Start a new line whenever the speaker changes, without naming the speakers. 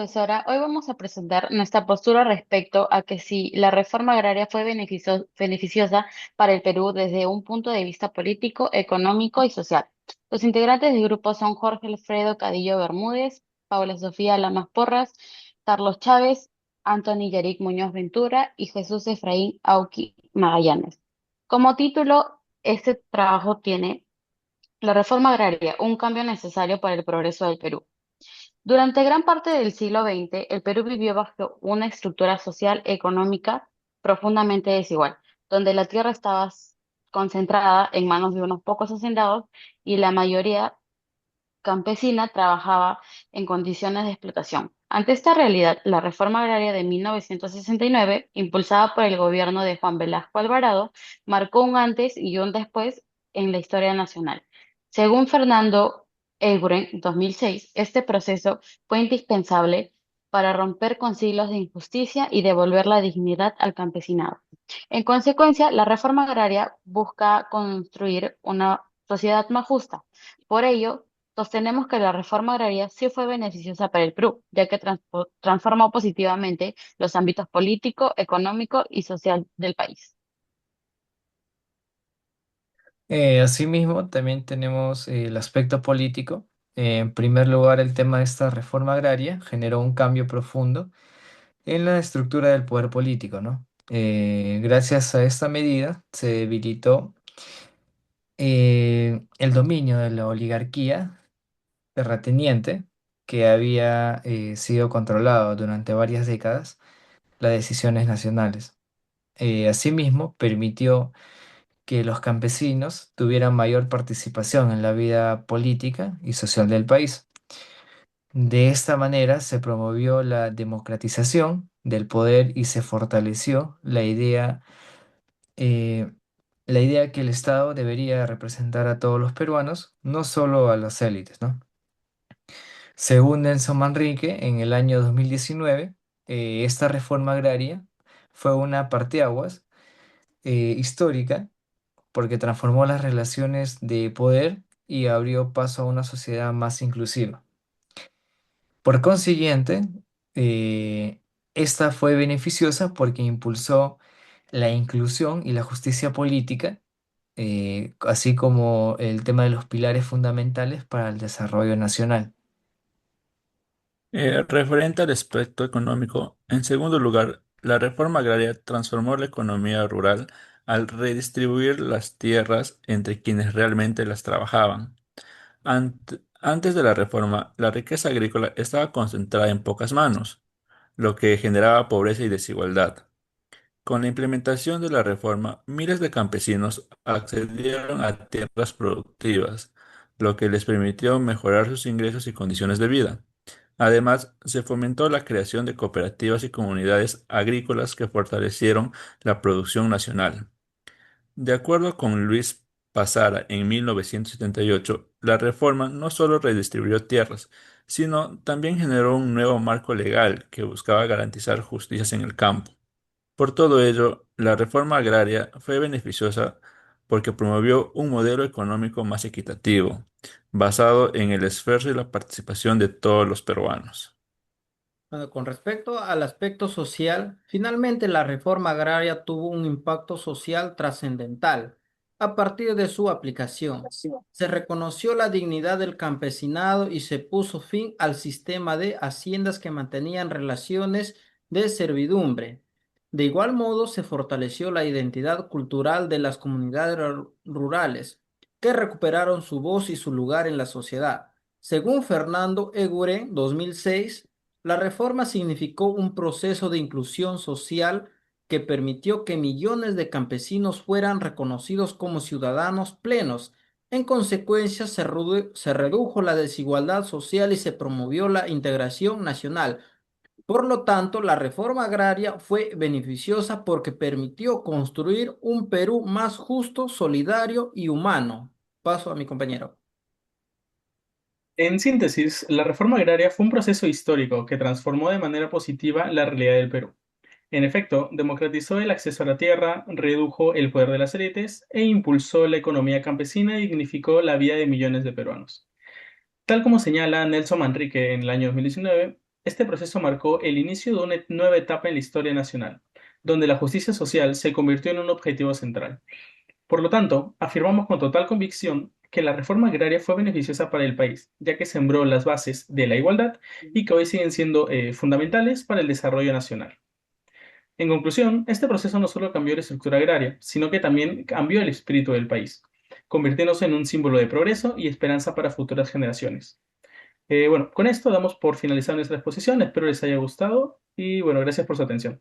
profesora. Hoy vamos a presentar nuestra postura respecto a que si la reforma agraria fue beneficiosa para el Perú desde un punto de vista político, económico y social. Los integrantes del grupo son Jorge Alfredo Cadillo Bermúdez, Paula Sofía Lamas Porras, Carlos Chávez, Anthony Yarick Muñoz Ventura y Jesús Efraín Auqui Magallanes. Como título, este trabajo tiene La reforma agraria, un cambio necesario para el progreso del Perú. Durante gran parte del siglo XX, el Perú vivió bajo una estructura social económica profundamente desigual, donde la tierra estaba concentrada en manos de unos pocos hacendados y la mayoría campesina trabajaba en condiciones de explotación. Ante esta realidad, la reforma agraria de 1969, impulsada por el gobierno de Juan Velasco Alvarado, marcó un antes y un después en la historia nacional. Según Fernando Eguren, 2006, este proceso fue indispensable para romper con siglos de injusticia y devolver la dignidad al campesinado. En consecuencia, la reforma agraria busca construir una sociedad más justa. Por ello, sostenemos que la reforma agraria sí fue beneficiosa para el Perú, ya que transformó positivamente los ámbitos político, económico y social del país.
Asimismo, también tenemos el aspecto político. En primer lugar, el tema de esta reforma agraria generó un cambio profundo en la estructura del poder político, ¿no? Gracias a esta medida se debilitó el dominio de la oligarquía terrateniente que había sido controlado durante varias décadas las decisiones nacionales. Asimismo, permitió que los campesinos tuvieran mayor participación en la vida política y social del país. De esta manera se promovió la democratización del poder y se fortaleció eh, la idea que el Estado debería representar a todos los peruanos, no solo a las élites, ¿no? Según Nelson Manrique, en el año 2019, esta reforma agraria fue una parteaguas histórica porque transformó las relaciones de poder y abrió paso a una sociedad más inclusiva. Por consiguiente, eh, esta fue beneficiosa porque impulsó la inclusión y la justicia política, así como el tema de los pilares fundamentales para el desarrollo nacional.
Referente al aspecto económico, en segundo lugar, la reforma agraria transformó la economía rural al redistribuir las tierras entre quienes realmente las trabajaban. Antes de la reforma, la riqueza agrícola estaba concentrada en pocas manos, lo que generaba pobreza y desigualdad. Con la implementación de la reforma, miles de campesinos accedieron a tierras productivas, lo que les permitió mejorar sus ingresos y condiciones de vida. Además, se fomentó la creación de cooperativas y comunidades agrícolas que fortalecieron la producción nacional. De acuerdo con Luis Pasara en 1978, la reforma no solo redistribuyó tierras, sino también generó un nuevo marco legal que buscaba garantizar justicias en el campo. Por todo ello, la reforma agraria fue beneficiosa porque promovió un modelo económico más equitativo, basado en el esfuerzo y la participación de todos los peruanos.
Bueno, con respecto al aspecto social, finalmente la reforma agraria tuvo un impacto social trascendental. A partir de su aplicación, se reconoció la dignidad del campesinado y se puso fin al sistema de haciendas que mantenían relaciones de servidumbre. De igual modo, se fortaleció la identidad cultural de las comunidades rurales, que recuperaron su voz y su lugar en la sociedad. Según Fernando Eguren, 2006, la reforma significó un proceso de inclusión social que permitió que millones de campesinos fueran reconocidos como ciudadanos plenos. En consecuencia, se redujo la desigualdad social y se promovió la integración nacional. Por lo tanto, la reforma agraria fue beneficiosa porque permitió construir un Perú más justo, solidario y humano. Paso a mi compañero.
En síntesis, la reforma agraria fue un proceso histórico que transformó de manera positiva la realidad del Perú. En efecto, democratizó el acceso a la tierra, redujo el poder de las élites e impulsó la economía campesina y dignificó la vida de millones de peruanos. Tal como señala Nelson Manrique en el año 2019, Este proceso marcó el inicio de una nueva etapa en la historia nacional, donde la justicia social se convirtió en un objetivo central. Por lo tanto, afirmamos con total convicción que la reforma agraria fue beneficiosa para el país, ya que sembró las bases de la igualdad y que hoy siguen siendo fundamentales para el desarrollo nacional. En conclusión, este proceso no solo cambió la estructura agraria, sino que también cambió el espíritu del país, convirtiéndose en un símbolo de progreso y esperanza para futuras generaciones. Bueno, con esto damos por finalizada nuestra exposición, espero les haya gustado y bueno, gracias por su atención.